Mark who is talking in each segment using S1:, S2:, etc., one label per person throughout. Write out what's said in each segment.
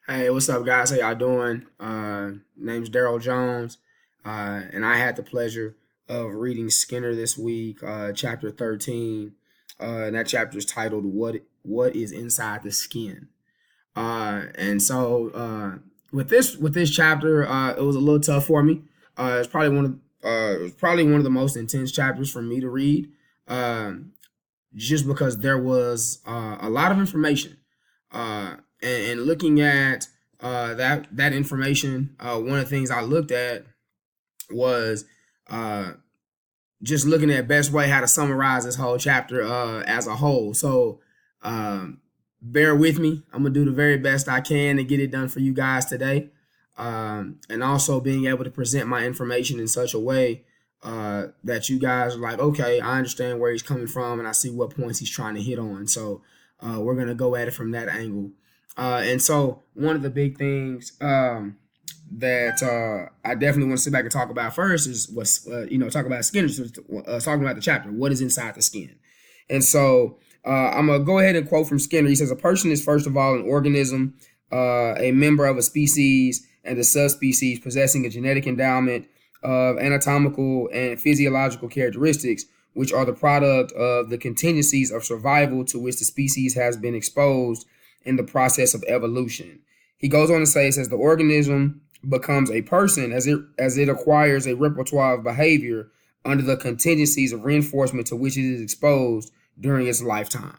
S1: Hey, what's up, guys? How y'all doing? Name's Daryl Jones, and I had the pleasure of reading Skinner this week, chapter 13, and that chapter is titled "What is Inside the Skin." And so with this chapter, it was a little tough for me. It was probably one of the most intense chapters for me to read, um, just because there was a lot of information. And looking at that information, one of the things I looked at was uh, just looking at best way how to summarize this whole chapter as a whole. So um, bear with me. I'm gonna do the very best I can to get it done for you guys today, and also being able to present my information in such a way that you guys are like, okay, I understand where he's coming from, and I see what points he's trying to hit on. So we're gonna go at it from that angle. And so one of the big things that I definitely want to sit back and talk about first is what's talk about skin. Talking about the chapter, what is inside the skin, and so I'm gonna go ahead and quote from Skinner. He says, "A person is first of all an organism, a member of a species and a subspecies possessing a genetic endowment of anatomical and physiological characteristics, which are the product of the contingencies of survival to which the species has been exposed in the process of evolution." He goes on to say, he says, "The organism becomes a person as it acquires a repertoire of behavior under the contingencies of reinforcement to which it is exposed during its lifetime."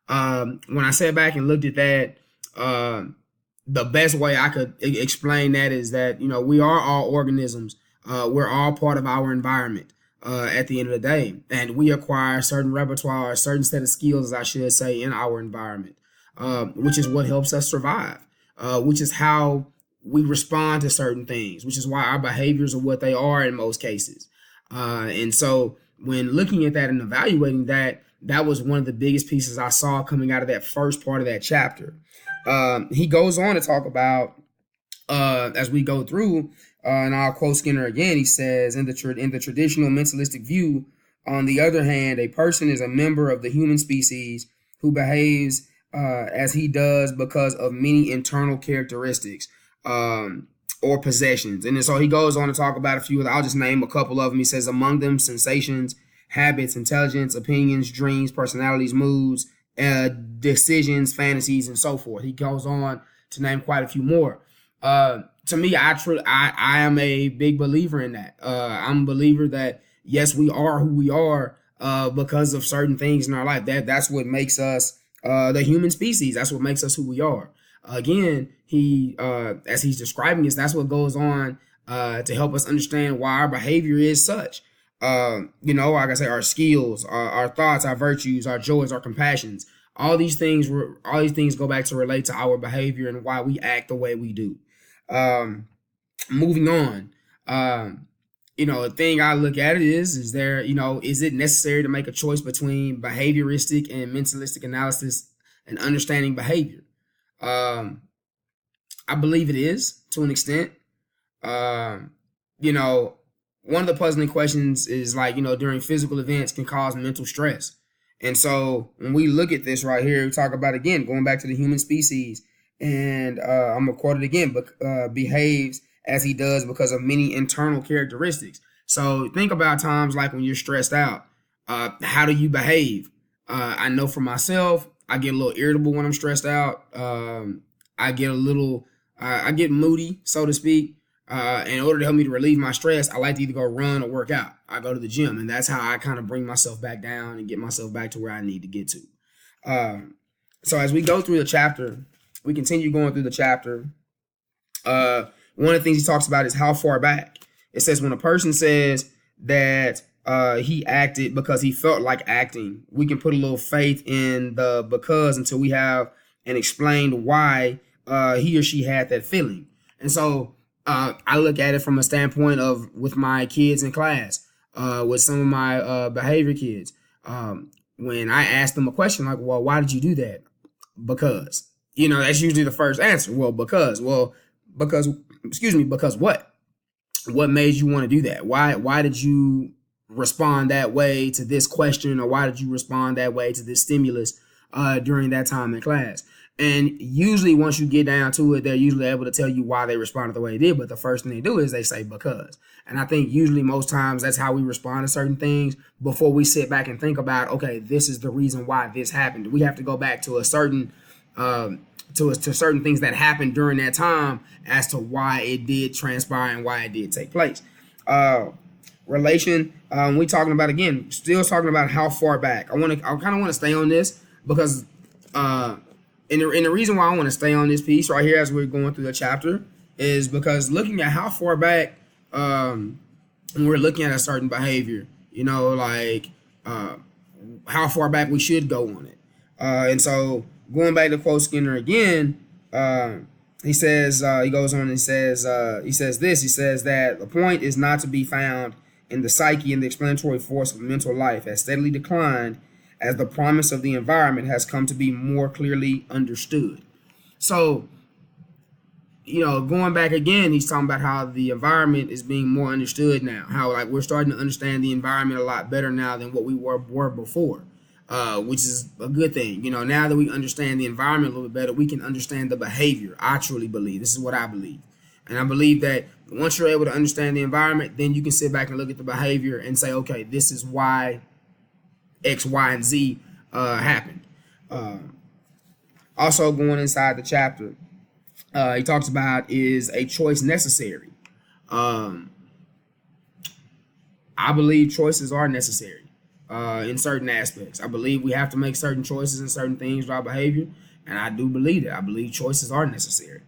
S1: When I sat back and looked at that, the best way I could explain that is that we are all organisms. We're all part of our environment. At the end of the day, and we acquire a certain repertoire, a certain set of skills, I should say, in our environment, which is what helps us survive, which is how we respond to certain things, which is why our behaviors are what they are in most cases. And so when looking at that and evaluating that, that was one of the biggest pieces I saw coming out of that first part of that chapter. He goes on to talk about, as we go through, and I'll quote Skinner again. He says, in the traditional mentalistic view, on the other hand, a person is a member of the human species who behaves as he does because of many internal characteristics or possessions. And then so he goes on to talk about a few. I'll just name a couple of them. He says, among them, sensations, habits, intelligence, opinions, dreams, personalities, moods, decisions, fantasies, and so forth. He goes on to name quite a few more. To me, I am a big believer in that. I'm a believer that yes, we are who we are because of certain things in our life. That's what makes us the human species. That's what makes us who we are. Again, he as he's describing this, that's what goes on to help us understand why our behavior is such. Like I say, our skills, our thoughts, our virtues, our joys, our compassions. All these things go back to relate to our behavior and why we act the way we do. Um, Moving on. The thing I look at it is there, is it necessary to make a choice between behavioristic and mentalistic analysis and understanding behavior? Um, I believe it is to an extent. Um, you know, One of the puzzling questions is like, during physical events can cause mental stress. And so when we look at this right here, we talk about, again, going back to the human species, and I'm going to quote it again, but behaves as he does because of many internal characteristics. So think about times like when you're stressed out. How do you behave? I know for myself, I get a little irritable when I'm stressed out. I get a little, I get moody, so to speak. In order to help me to relieve my stress, I like to either go run or work out. I go to the gym, and that's how I kind of bring myself back down and get myself back to where I need to get to. So as we go through the chapter, we continue going through the chapter. One of the things he talks about is how far back. It says when a person says that he acted because he felt like acting, we can put a little faith in the because until we have and explained why he or she had that feeling. And so I look at it from a standpoint of with my kids in class, with some of my behavior kids. When I ask them a question like, well, why did you do that? Because, that's usually the first answer. Because, excuse me, because what? What made you want to do that? Why did you respond that way to this question, or why did you respond that way to this stimulus during that time in class? And usually once you get down to it, they're usually able to tell you why they responded the way they did. But the first thing they do is they say because. And I think usually most times that's how we respond to certain things before we sit back and think about, okay, this is the reason why this happened. We have to go back to a certain to certain things that happened during that time as to why it did transpire and why it did take place. Relation, we talking about, again, still talking about how far back. I kind of want to stay on this because and the reason why I want to stay on this piece right here as we're going through the chapter is because looking at how far back when we're looking at a certain behavior, like how far back we should go on it. And so going back to quote Skinner again, he says, he goes on and he says that the point is not to be found in the psyche, and the explanatory force of mental life has steadily declined as the promise of the environment has come to be more clearly understood. So, going back again, he's talking about how the environment is being more understood now, how like we're starting to understand the environment a lot better now than what we were before, which is a good thing. Now that we understand the environment a little bit better, we can understand the behavior. I truly believe. This is what I believe. And I believe that once you're able to understand the environment, then you can sit back and look at the behavior and say, okay, this is why X, Y, and Z happened. Also going inside the chapter, he talks about, is a choice necessary? I believe choices are necessary in certain aspects. I believe we have to make certain choices in certain things for our behavior, and I do believe that. I believe choices are necessary.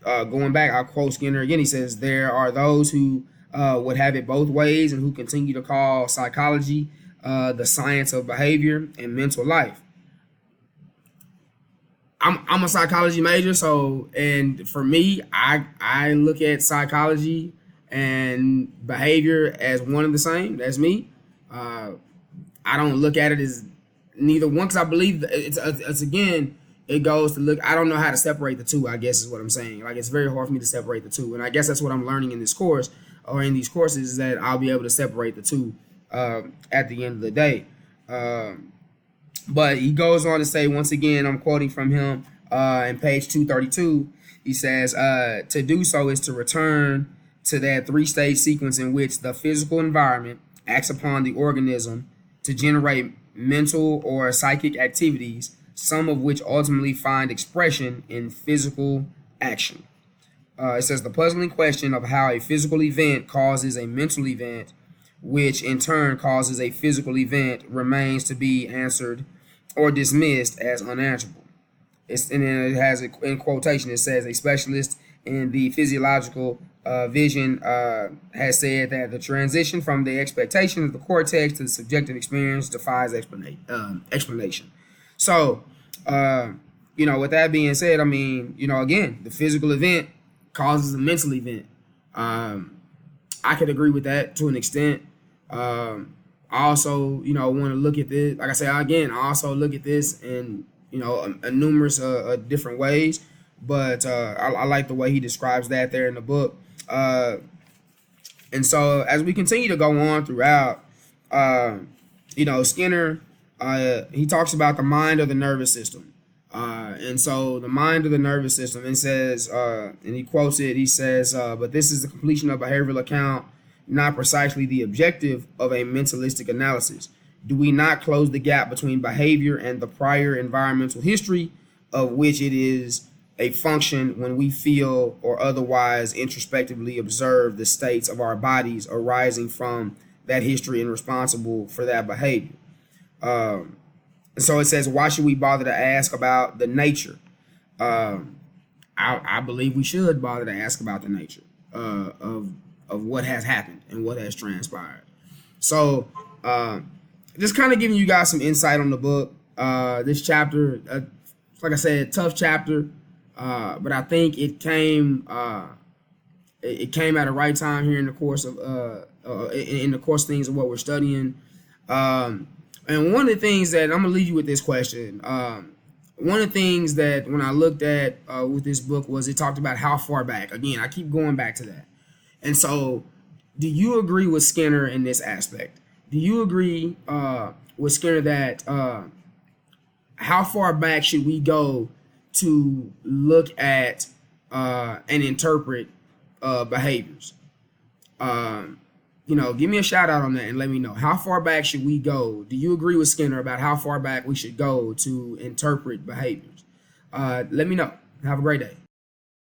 S1: Going back, I'll quote Skinner again. He says, there are those who would have it both ways and who continue to call psychology the science of behavior and mental life. I'm a psychology major, and for me, I look at psychology and behavior as one and the same. That's me. I don't look at it as neither one, because I believe it's again, it goes to look. I don't know how to separate the two, I guess is what I'm saying. Like, it's very hard for me to separate the two, and I guess that's what I'm learning in this course or in these courses, is that I'll be able to separate the two at the end of the day. But he goes on to say, once again, I'm quoting from him in page 232. He says, to do so is to return to that three-stage sequence in which the physical environment acts upon the organism to generate mental or psychic activities, some of which ultimately find expression in physical action. It says, the puzzling question of how a physical event causes a mental event, which in turn causes a physical event, remains to be answered or dismissed as unanswerable. And then it has in quotation, it says, a specialist in the physiological vision has said that the transition from the expectation of the cortex to the subjective experience defies explanation. So, with that being said, I mean, again, the physical event causes a mental event. I could agree with that to an extent. I also, want to look at this. Like I say, again, I also look at this in, numerous different ways. But I like the way he describes that there in the book. And so as we continue to go on throughout, Skinner, he talks about the mind of the nervous system. And so the mind of the nervous system, and says, and he quotes it, he says, but this is the completion of behavioral account, not precisely the objective of a mentalistic analysis. Do we not close the gap between behavior and the prior environmental history of which it is a function when we feel or otherwise introspectively observe the states of our bodies arising from that history and responsible for that behavior? So it says, why should we bother to ask about the nature? I believe we should bother to ask about the nature of what has happened and what has transpired. So just kind of giving you guys some insight on the book. This chapter, like I said, tough chapter, but I think it came at a right time here in the course of in the course things of what we're studying. And one of the things that I'm gonna leave you with this question. One of the things that when I looked at with this book was it talked about how far back. Again, I keep going back to that. And so, do you agree with Skinner in this aspect? Do you agree with Skinner that how far back should we go to look at and interpret behaviors? Give me a shout out on that and let me know. How far back should we go? Do you agree with Skinner about how far back we should go to interpret behaviors? Let me know. Have a great day.